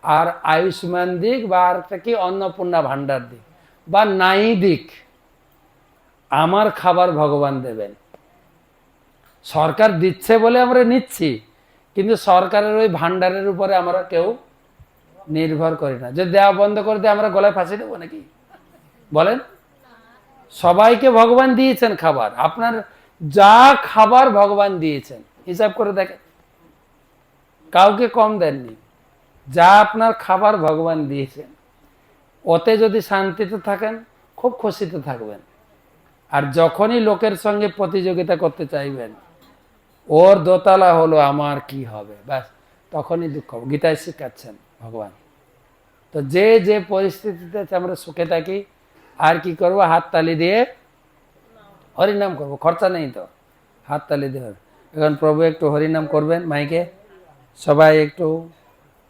আর আয়ুষ্মান দিক, বা আর কি অন্নপূর্ণা ভান্ডার দিক, বা নাই দিক, আমার খাবার ভগবান দেবেন। সরকার দিচ্ছে বলে আমরা নিচ্ছি, কিন্তু সরকারের ওই ভান্ডারের উপরে আমরা কেউ নির্ভর করি না। যদি দেওয়া বন্ধ করে দিয়ে আমরা গলায় ফাঁসি দেবো নাকি? বলেন। সবাইকে ভগবান দিয়েছেন খাবার, আপনার যা খাবার ভগবান দিয়েছেন, হিসাব করে দেখেন, কাউকে কম দেননি। যা আপনার খাবার ভগবান দিয়েছেন, ওতে যদি শান্তিতে থাকেন খুব খুশিতে থাকবেন। আর যখনই লোকের সঙ্গে প্রতিযোগিতা করতে চাইবেন, ওর দোতলা হলো আমার কি হবে, ব্যাস তখনই দুঃখ হবে। গীতায় শিখাচ্ছেন ভগবান। তো যে যে পরিস্থিতিতে আমরা সুখে থাকি, আর কি করবো, হাততালি দিয়ে হরিনাম করবো, খরচা নেই তো, হাততালি দিয়ে। এখন প্রভু একটু হরিনাম করবেন মাইকে, সবাই একটু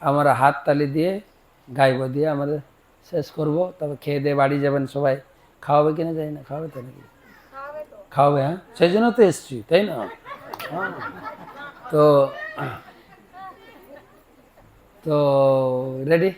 আমরা হাততালি দিয়ে গাইব, দিয়ে আমাদের শেষ করব। তবে খেয়ে দিয়ে বাড়ি যাবেন সবাই। খাওয়াবে কিনা যাই না, খাওয়াবে তো নাকি? খাওয়াবে, হ্যাঁ, সেই জন্য তো এসছি, তাই না? হ্যাঁ, তো রেডি।